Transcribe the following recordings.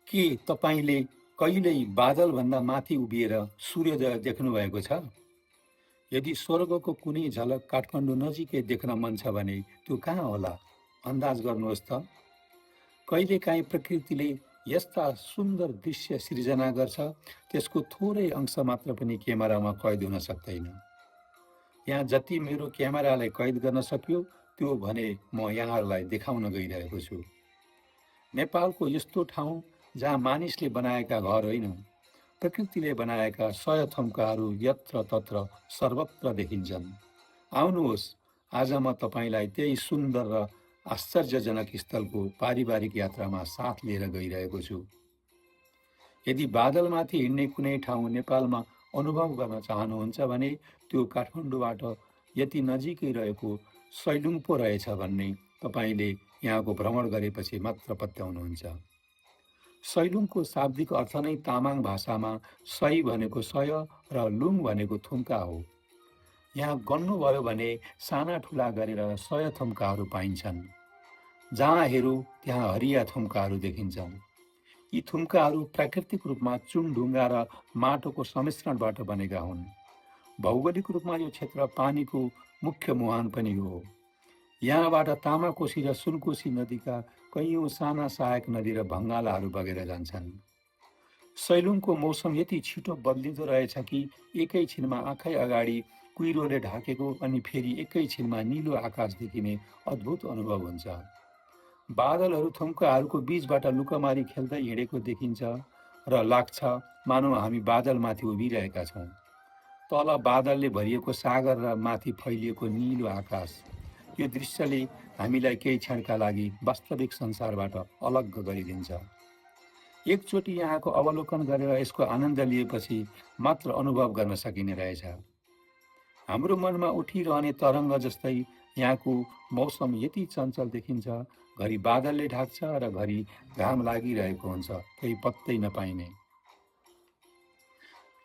के तपाईँले कहिल्यै बादलभन्दा माथि उभिएर सूर्योदय देख्नुभएको छ? यदि स्वर्गको कुनै झलक काठमाडौँ नजिकै देख्न मन छ भने त्यो कहाँ होला? अन्दाज गर्नुहोस् त। कहिलेकाहीँ प्रकृतिले यस्ता सुन्दर दृश्य सिर्जना गर्छ, त्यसको थोरै अंश मात्र पनि क्यामेरामा कैद हुन सक्दैन। यहाँ जति मेरो क्यामेरालाई कैद गर्न सक्यो, त्यो भने म यहाँहरूलाई देखाउन गइरहेको छु। नेपालको यस्तो ठाउँ जहाँ मानिसले बनाएका घर होइन, प्रकृतिले बनाएका सय थम्काहरू यत्रतत्र सर्वत्र देखिन्छन्। आउनुहोस्, आज म तपाईँलाई त्यही सुन्दर र आश्चर्यजनक स्थलको पारिवारिक यात्रामा साथ लिएर गइरहेको छु। यदि बादलमाथि हिँड्ने कुनै ठाउँ नेपालमा अनुभव गर्न चाहनुहुन्छ भने त्यो काठमाडौँबाट यति नजिकै रहेको सैलुङ पो रहेछ भन्ने तपाईँले यहाँको भ्रमण गरेपछि मात्र पत्याउनुहुन्छ। सैलुङको शाब्दिक अर्थ नै तामाङ भाषामा सय भनेको सय र लुङ भनेको थुम्का हो। यहाँ गन्नुभयो भने साना ठुला गरेर सय थुम्काहरू पाइन्छन्। जहाँ हेरौँ त्यहाँ हरिया थुम्काहरू देखिन्छन्। यी थुम्काहरू प्राकृतिक रूपमा चुनढुङ्गा र माटोको सम्मिश्रणबाट बनेका हुन्। भौगोलिक रूपमा यो क्षेत्र पानीको मुख्य मुहान पनि हो। यहाँबाट तामाकोशी र सुनकोशी नदीका कैयौँ साना सहायक नदी र भङ्गालाहरू बगेर जान्छन्। सैलुङको मौसम यति छिटो बदलिँदो रहेछ कि एकैछिनमा आँखै अगाडि कुहिरोले ढाकेको अनि फेरि एकैछिनमा निलो आकाश देखिने अद्भुत अनुभव हुन्छ। बादलहरू थुम्काहरूको बीचबाट लुकमारी खेल्दै हिँडेको देखिन्छ र लाग्छ मानौ हामी बादलमाथि उभिरहेका छौँ। तल बादलले भरिएको सागर र माथि फैलिएको निलो आकाश, यो दृश्यले हामीलाई केही क्षणका लागि वास्तविक संसारबाट अलग गरिदिन्छ। एकचोटि यहाँको अवलोकन गरेर यसको आनन्द लिएपछि मात्र अनुभव गर्न सकिने रहेछ। हाम्रो मनमा उठिरहने तरङ्ग जस्तै यहाँको मौसम यति चञ्चल देखिन्छ, घरि बादलले ढाक्छ र घरि घाम लागिरहेको हुन्छ, केही पत्तै नपाइने।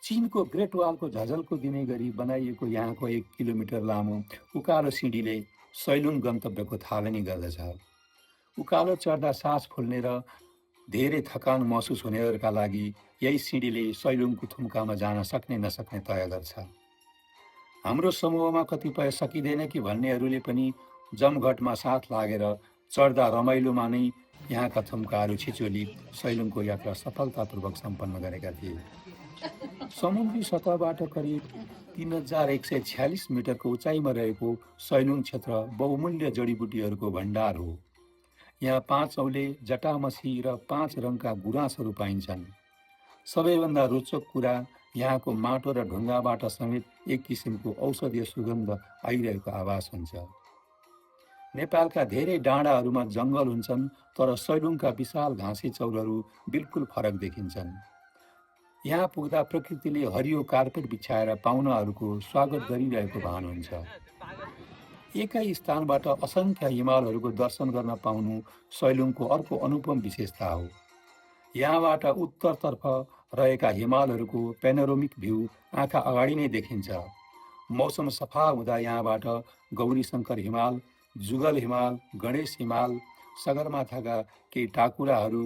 चीनको ग्रेट वालको झझल्को दिने गरी बनाइएको यहाँको 1 किलोमिटर लामो उकालो सिँढीले सैलुङ गन्तव्यको थालनी गर्दछ। उकालो चढ्दा सास फुल्ने र धेरै थकान महसुस हुनेहरूका लागि यही सिँढीले सैलुङको थुम्कामा जान सक्ने नसक्ने तय गर्छ। हाम्रो समूहमा कतिपय सकिँदैन कि भन्नेहरूले पनि जमघटमा साथ लागेर चढ्दा रमाइलोमा नै यहाँका थुम्काहरू छिचोली सैलुङको यात्रा सफलतापूर्वक सम्पन्न गरेका थिए। समुद्री सतहबाट करिब 3146 मिटरको उचाइमा रहेको सैलुङ क्षेत्र बहुमूल्य जडीबुटीहरूको भण्डार हो। यहाँ 5 औले जटामसी र 5 रङका गुराँसहरू पाइन्छन्। सबैभन्दा रोचक कुरा यहाँको माटो र ढुङ्गाबाट समेत एक किसिमको औषधीय सुगन्ध आइरहेको आभास हुन्छ। नेपालका धेरै डाँडाहरूमा जङ्गल हुन्छन्, तर सैलुङका विशाल घाँसे चौरहरू बिल्कुल फरक देखिन्छन्। यहाँ पुग्दा प्रकृतिले हरियो कार्पेट बिछाएर पाहुनाहरूको स्वागत गरिरहेको भान हुन्छ। एकै स्थानबाट असङ्ख्य हिमालहरूको दर्शन गर्न पाउनु सैलुङको अर्को अनुपम विशेषता हो। यहाँबाट उत्तरतर्फ रहेका हिमालहरूको पेनोरामिक भ्यू आँखा अगाडि नै देखिन्छ। मौसम सफा हुँदा यहाँबाट गौरीशङ्कर हिमाल, जुगल हिमाल, गणेश हिमाल, सगरमाथाका केही टाकुराहरू,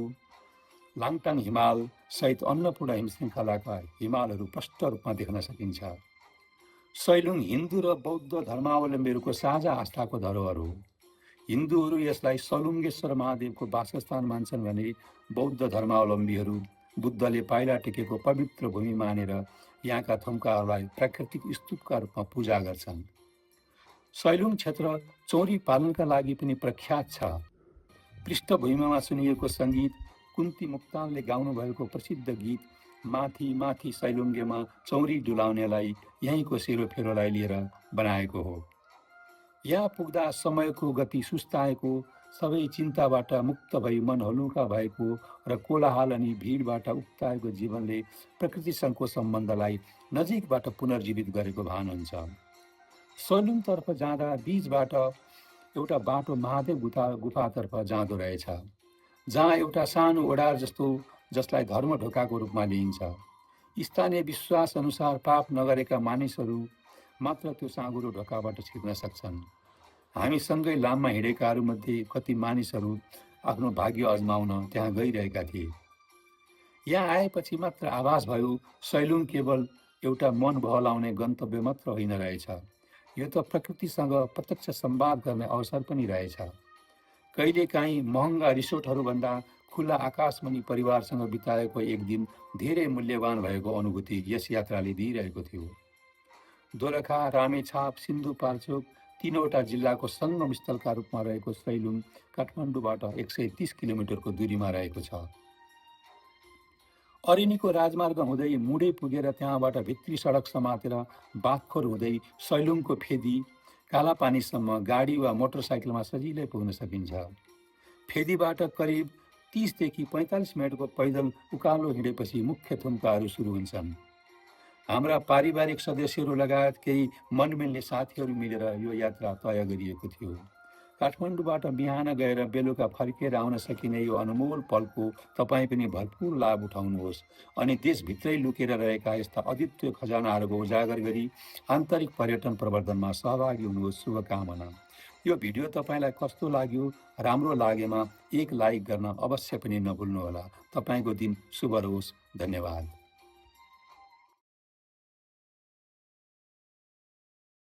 लाङटाङ हिमाल सहित अन्नपूर्ण हिमश्रृङ्खलाका हिमालहरू प्रष्ट रूपमा देख्न सकिन्छ। सैलुङ हिन्दू र बौद्ध धर्मावलम्बीहरूको साझा आस्थाको धरोहर हो। हिन्दूहरू यसलाई सलुङ्गेश्वर महादेवको वासस्थान मान्छन् भने बौद्ध धर्मावलम्बीहरू बुद्धले पाइला टेकेको पवित्र भूमि मानेर यहाँका थुम्काहरूलाई प्राकृतिक स्तूपका रूपमा पूजा गर्छन्। सैलुङ क्षेत्र चौरी पालनका लागि पनि प्रख्यात छ। पृष्ठभूमिमा सुनिएको सङ्गीत, कुन्ती मुक्तानले गाउनुभएको प्रसिद्ध गीत माथि माथि सैलुङ्गेमा चौरी डुलाउनेलाई यहीँको सेरोफेरोलाई लिएर बनाएको हो। यहाँ पुग्दा समयको गति सुस्ताएको, सबै चिन्ताबाट मुक्त भई मन हलुका भएको र कोलाहल अनि भिडबाट उक्ताएको जीवनले प्रकृतिसँगको सम्बन्धलाई नजिकबाट पुनर्जीवित गरेको भान हुन्छ। सैलुङतर्फ जाँदा बीचबाट एउटा बाटो महादेव गुफातर्फ जाँदो रहेछ, जहाँ एउटा सानो ओडार जस्तो जसलाई धर्म ढोकाको रूपमा लिइन्छ। स्थानीय विश्वास अनुसार पाप नगरेका मानिसहरू मात्र त्यो साँघुरो ढोकाबाट छिर्न सक्छन्। हामी सँगै लाममा हिँडेकाहरूमध्ये कति मानिसहरू आफ्नो भाग्य अजमाउन त्यहाँ गइरहेका थिए। यहाँ आएपछि मात्र आभास भयो सैलुङ केवल एउटा मन बहलाउने गन्तव्य मात्र होइन रहेछ। यो त प्रकृतिसँग प्रत्यक्ष संवाद गर्ने अवसर पनि रहेछ। कहिलेकाहीँ महँगा रिसोर्टहरूभन्दा खुला आकाशमुनि परिवारसँग बिताएको एक दिन धेरै मूल्यवान भएको अनुभूति यस यात्राले दिइरहेको थियो। दोलखा, रामेछाप, सिन्धुपाल्चोक तीनवटा जिल्लाको सङ्गम स्थलका रूपमा रहेको सैलुङ काठमाडौँबाट 130 किलोमिटरको दूरीमा रहेको छ। अरिनीको राजमार्ग हुँदै मुडे पुगेर त्यहाँबाट भित्री सडक समातेर बाँधखोर हुँदै सैलुङको फेदी कालापानीसम्म गाडी वा मोटरसाइकलमा सजिलै पुग्न सकिन्छ। फेदीबाट करिब 30 देखि 45 मिनटको पैदल उकालो हिँडेपछि मुख्य थुम्काहरू सुरु हुन्छन्। हाम्रा पारिवारिक सदस्यहरू लगायत केही मनमिल्ने साथीहरू मिलेर यो यात्रा तय गरिएको थियो। काठमाडौँबाट बिहान गएर बेलुका फर्केर आउन सकिने यो अनमोल पलको तपाईँ पनि भरपुर लाभ उठाउनुहोस् अनि देशभित्रै लुकेर रहेका यस्ता अद्वितीय खजानाहरूको उजागर गरी आन्तरिक पर्यटन प्रवर्धनमा सहभागी हुनुहोस्। शुभकामना। यो भिडियो तपाईँलाई कस्तो लाग्यो? राम्रो लागेमा एक लाइक गर्न अवश्य पनि नभुल्नुहोला। तपाईँको दिन शुभ रहोस्। धन्यवाद।